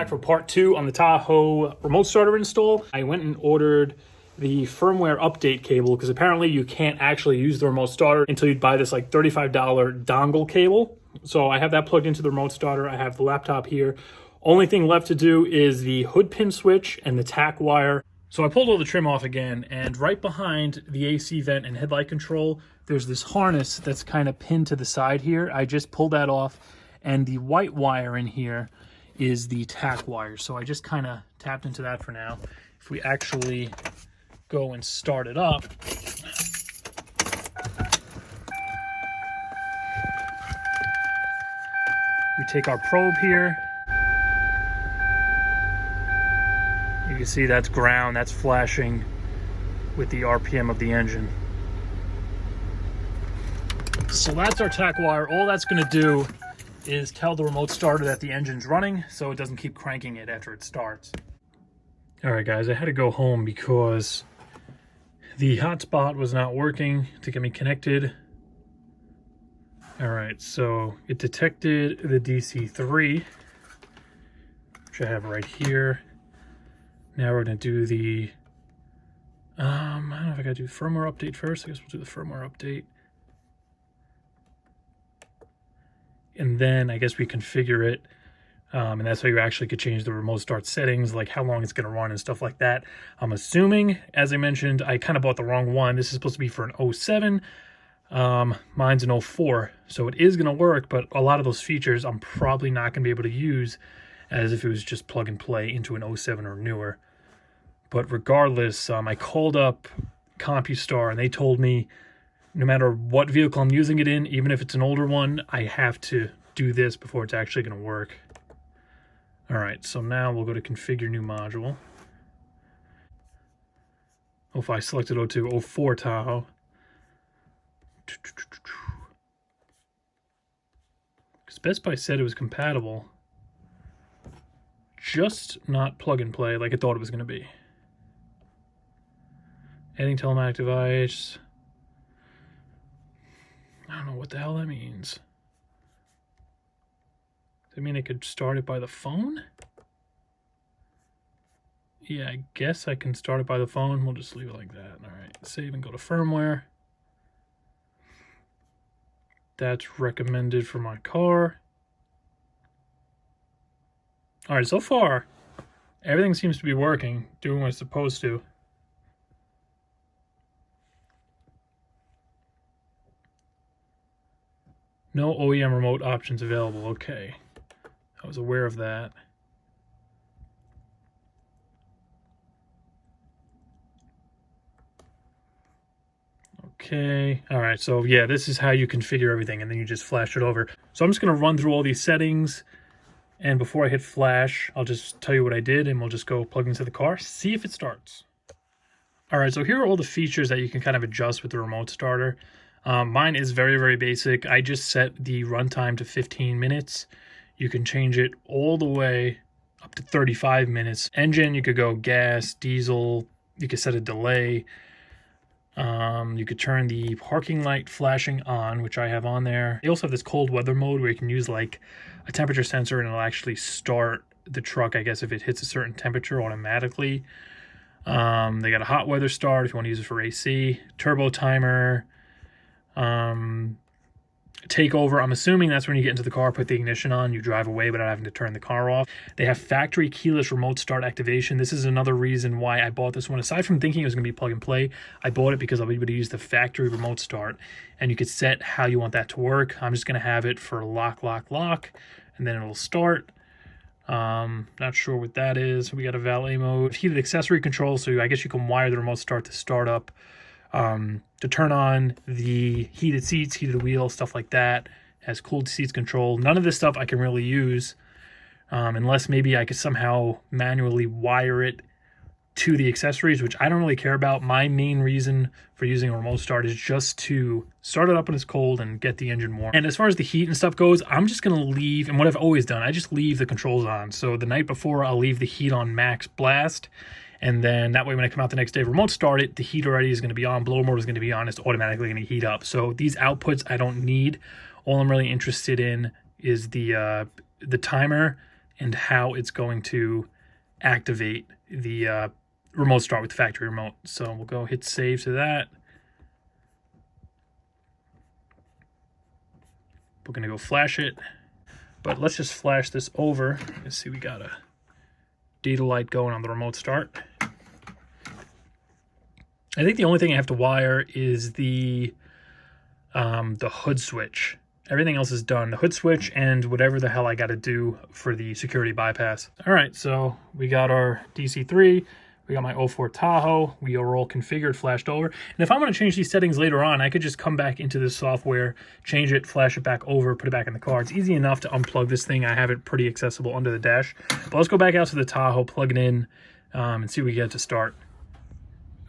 back for part 2 on the Tahoe remote starter install. I went and ordered the firmware update cable because apparently you can't actually use the remote starter until you buy this like $35 dongle cable. So I have that plugged into the remote starter. I have the laptop here. Only thing left to do is the hood pin switch and the tack wire. So I pulled all the trim off again, and right behind the AC vent and headlight control, there's this harness that's kind of pinned to the side here. I just pulled that off, and the white wire in here is the tack wire. So I just kind of tapped into that for now. If we actually go and start it up, we take our probe here. You can see that's ground, that's flashing with the RPM of the engine. So that's our tack wire. All that's going to do is tell the remote starter that the engine's running so it doesn't keep cranking it after it starts. All right, guys, I had to go home because the hotspot was not working to get me connected. All right, so it detected the DC3, which I have right here. Now we're going to do the, I don't know if I got to do the firmware update first. I guess we'll do the firmware update. And then I guess we configure it. And that's how you actually could change the remote start settings, like how long it's going to run and stuff like that. I'm assuming, as I mentioned, I kind of bought the wrong one. This is supposed to be for an 07. Mine's an 04. So it is going to work, but a lot of those features I'm probably not going to be able to use as if it was just plug and play into an 07 or newer. But regardless, I called up CompuStar and they told me no matter what vehicle I'm using it in, even if it's an older one, I have to do this before it's actually going to work. All right, so now we'll go to configure new module. Oh, if I selected 02, 04 Tahoe. Because Best Buy said it was compatible, just not plug and play like I thought it was going to be. Adding telematic device. I don't know what the hell that means. Does that mean I could start it by the phone? Yeah, I guess I can start it by the phone. We'll just leave it like that. All right, save and go to firmware. That's recommended for my car. All right, so far, everything seems to be working, doing what it's supposed to. No OEM remote options available. Okay, I was aware of that. Okay, all right, so yeah, this is how you configure everything, and then you just flash it over. So I'm just going to run through all these settings, and before I hit flash, I'll just tell you what I did, and we'll just go plug into the car, see if it starts. All right, so here are all the features that you can kind of adjust with the remote starter. Mine is very, very basic. I just set the runtime to 15 minutes. You can change it all the way up to 35 minutes. Engine, you could go gas, diesel. You could set a delay. You could turn the parking light flashing on, which I have on there. They also have this cold weather mode where you can use like a temperature sensor and it'll actually start the truck, I guess, if it hits a certain temperature automatically. They got a hot weather start if you want to use it for AC. Turbo timer. Takeover, I'm assuming that's when you get into the car, put the ignition on, you drive away without having to turn the car off. They have factory keyless remote start activation. This is another reason why I bought this one. Aside from thinking it was going to be plug and play, I bought it because I'll be able to use the factory remote start, and you could set how you want that to work. I'm just going to have it for lock, and then it'll start. Not sure what that is. We got a valet mode, heated accessory control, so I guess you can wire the remote start to start up. To turn on the heated seats, heated wheels, stuff like that. Has cooled seats control. None of this stuff I can really use unless maybe I could somehow manually wire it to the accessories, which I don't really care about. My main reason for using a remote start is just to start it up when it's cold and get the engine warm. And as far as the heat and stuff goes, I'm just going to leave, and what I've always done, I just leave the controls on. So the night before, I'll leave the heat on max blast. And then that way when I come out the next day, remote start it, the heat already is going to be on, blower mode is going to be on, it's automatically going to heat up. So these outputs I don't need. All I'm really interested in is the timer and how it's going to activate the remote start with the factory remote. So we'll go hit save to that. We're gonna go flash it, but let's just flash this over. Let's see, we got a data light going on the remote start. I think the only thing I have to wire is the hood switch. Everything else is done. The hood switch and whatever the hell I got to do for the security bypass. All right, so we got our DC3. We got my 04 Tahoe. We are all configured, flashed over. And if I want to change these settings later on, I could just come back into this software, change it, flash it back over, put it back in the car. It's easy enough to unplug this thing. I have it pretty accessible under the dash. But let's go back out to the Tahoe, plug it in, and see what we get to start.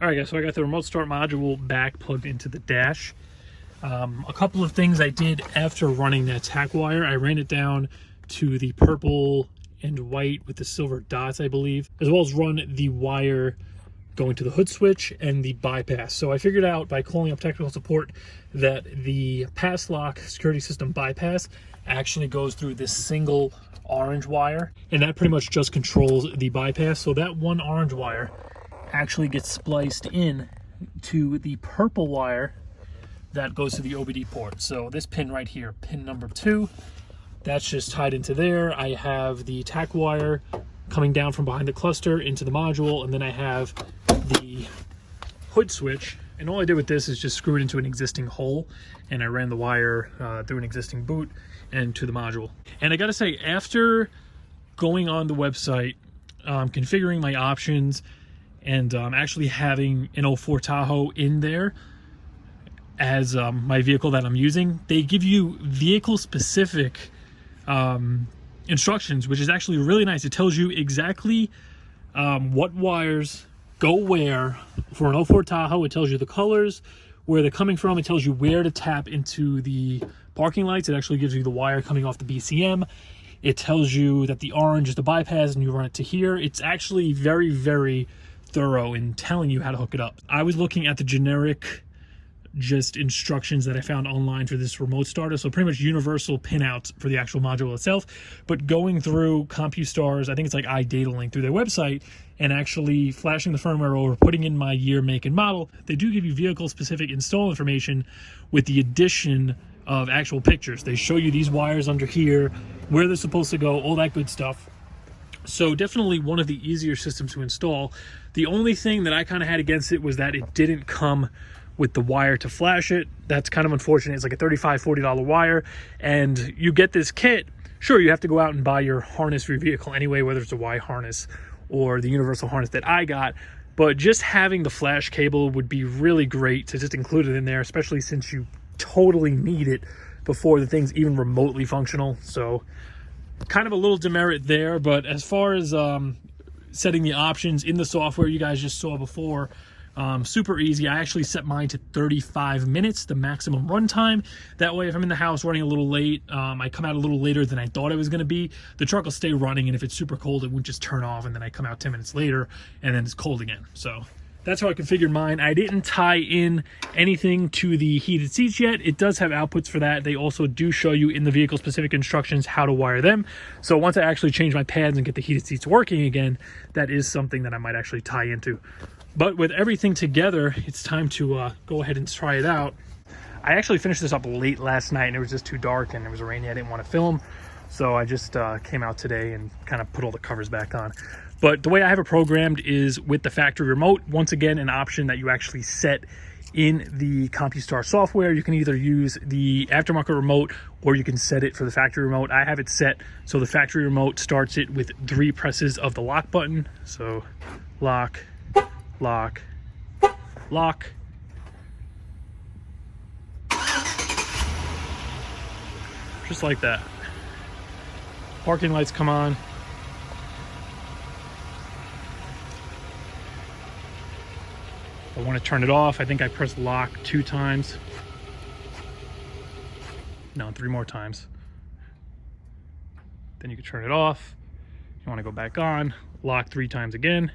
All right, guys, so I got the remote start module back plugged into the dash. A couple of things I did after running that tack wire. I ran it down to the purple and white with the silver dots, I believe, as well as run the wire going to the hood switch and the bypass. So I figured out by calling up technical support that the pass lock security system bypass actually goes through this single orange wire, and that pretty much just controls the bypass. So that one orange wire actually gets spliced in to the purple wire that goes to the OBD port. So this pin right here, pin number 2, that's just tied into there. I have the tack wire coming down from behind the cluster into the module, and then I have the hood switch. And all I did with this is just screw it into an existing hole, and I ran the wire through an existing boot and to the module. And I gotta say, after going on the website, configuring my options, and actually having an 04 Tahoe in there as my vehicle that I'm using, they give you vehicle specific instructions, which is actually really nice. It tells you exactly what wires go where. For an 04 Tahoe, it tells you the colors, where they're coming from. It tells you where to tap into the parking lights. It actually gives you the wire coming off the BCM. It tells you that the orange is the bypass and you run it to here. It's actually very, very thorough in telling you how to hook it up. I was looking at the generic just instructions that I found online for this remote starter, so pretty much universal pinouts for the actual module itself. But going through CompuStar's, I think it's like iDataLink, through their website, and actually flashing the firmware over, putting in my year, make, and model, they do give you vehicle specific install information with the addition of actual pictures. They show you these wires under here, where they're supposed to go, all that good stuff. So definitely one of the easier systems to install. The only thing that I kind of had against it was that it didn't come with the wire to flash it. That's kind of unfortunate. It's like a $35, $40 wire, and you get this kit. Sure, you have to go out and buy your harness for your vehicle anyway, whether it's a Y harness or the universal harness that I got, but just having the flash cable would be really great to just include it in there, especially since you totally need it before the thing's even remotely functional. So kind of a little demerit there, but as far as setting the options in the software you guys just saw before, super easy. I actually set mine to 35 minutes, the maximum runtime. That way, if I'm in the house running a little late, I come out a little later than I thought it was going to be, the truck will stay running, and if it's super cold, it won't just turn off, and then I come out 10 minutes later, and then it's cold again. So that's how I configured mine. I didn't tie in anything to the heated seats yet. It does have outputs for that. They also do show you in the vehicle-specific instructions how to wire them. So once I actually change my pads and get the heated seats working again, that is something that I might actually tie into. But with everything together, it's time to go ahead and try it out. I actually finished this up late last night, and it was just too dark, and it was rainy. I didn't want to film, so I just came out today and kind of put all the covers back on. But the way I have it programmed is with the factory remote. Once again, an option that you actually set in the CompuStar software. You can either use the aftermarket remote or you can set it for the factory remote. I have it set so the factory remote starts it with 3 presses of the lock button. So lock, lock, lock. Just like that. Parking lights come on. I want to turn it off. I think I pressed lock 2 times. No, 3 more times. Then you can turn it off. You want to go back on, lock 3 times again.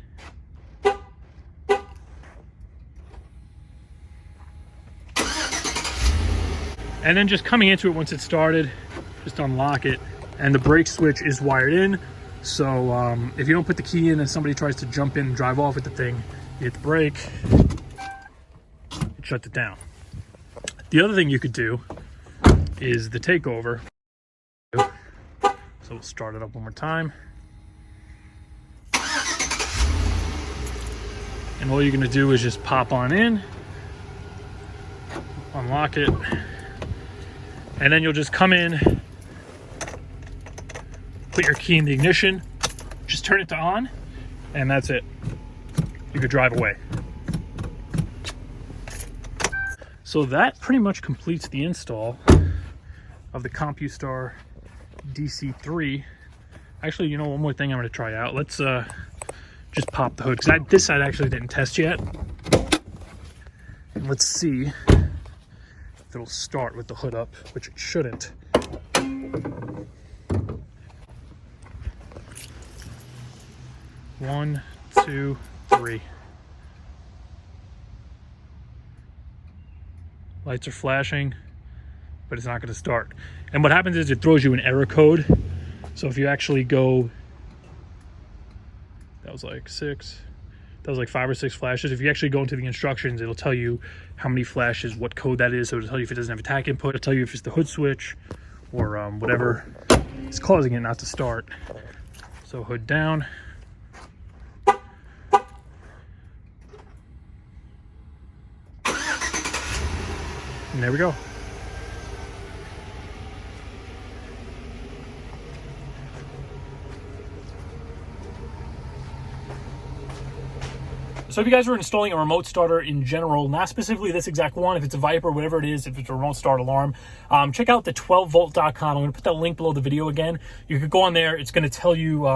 And then just coming into it once it started, just unlock it. And the brake switch is wired in. So if you don't put the key in and somebody tries to jump in and drive off with the thing, you hit the brake, it shuts it down. The other thing you could do is the takeover. So we'll start it up one more time. And all you're gonna do is just pop on in, unlock it, and then you'll just come in, put your key in the ignition, just turn it to on, and that's it. You could drive away. So that pretty much completes the install of the CompuStar DC3. Actually, you know, one more thing I'm going to try out. Let's just pop the hood, because this side actually didn't test yet. And let's see if it'll start with the hood up, which it shouldn't. 1, 2, 3. Lights are flashing, but it's not going to start. And what happens is it throws you an error code. So if you actually go, that was like 6, that was like 5 or 6 flashes. If you actually go into the instructions, it'll tell you how many flashes, what code that is. So it'll tell you if it doesn't have a TAC input. It'll tell you if it's the hood switch or whatever is causing it not to start. So hood down. And there we go. So if you guys are installing a remote starter in general, not specifically this exact one, if it's a Viper, whatever it is, if it's a remote start alarm, check out the 12volt.com. I'm going to put that link below the video again. You could go on there. It's going to tell you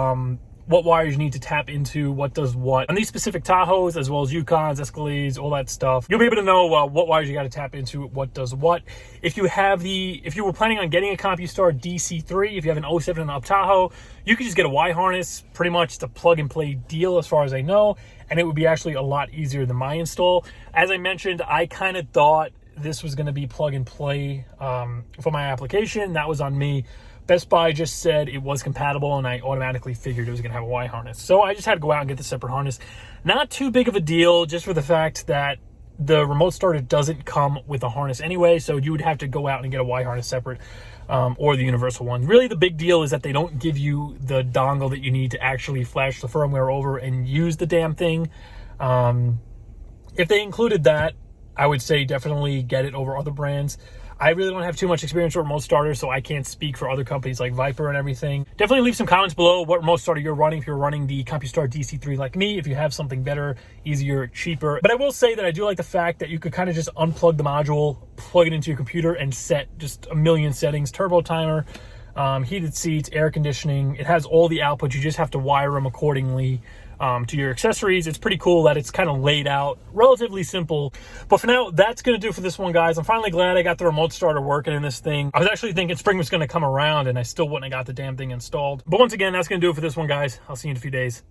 what wires you need to tap into, what does what. On these specific Tahoes, as well as Yukons, Escalades, all that stuff, you'll be able to know what wires you got to tap into, what does what. If you were planning on getting a CompuStar DC3, if you have an 07 and up Tahoe, you could just get a Y harness. Pretty much it's a plug and play deal as far as I know, and it would be actually a lot easier than my install. As I mentioned, I kind of thought this was going to be plug and play for my application. That was on me. Best Buy just said it was compatible, and I automatically figured it was going to have a Y harness. So I just had to go out and get the separate harness. Not too big of a deal, just for the fact that the remote starter doesn't come with a harness anyway, so you would have to go out and get a Y harness separate, or the universal one. Really, the big deal is that they don't give you the dongle that you need to actually flash the firmware over and use the damn thing. If they included that, I would say definitely get it over other brands. I really don't have too much experience with remote starters, so I can't speak for other companies like Viper and everything. Definitely leave some comments below what remote starter you're running, if you're running the CompuStar DC3 like me, if you have something better, easier, cheaper. But I will say that I do like the fact that you could kind of just unplug the module, plug it into your computer, and set just a million settings. Turbo timer, heated seats, air conditioning. It has all the outputs. You just have to wire them accordingly to your accessories. It's pretty cool that it's kind of laid out, relatively simple. But for now, that's going to do for this one, guys. I'm finally glad I got the remote starter working in this thing. I was actually thinking spring was going to come around and I still wouldn't have got the damn thing installed. But once again, that's going to do it for this one, guys. I'll see you in a few days.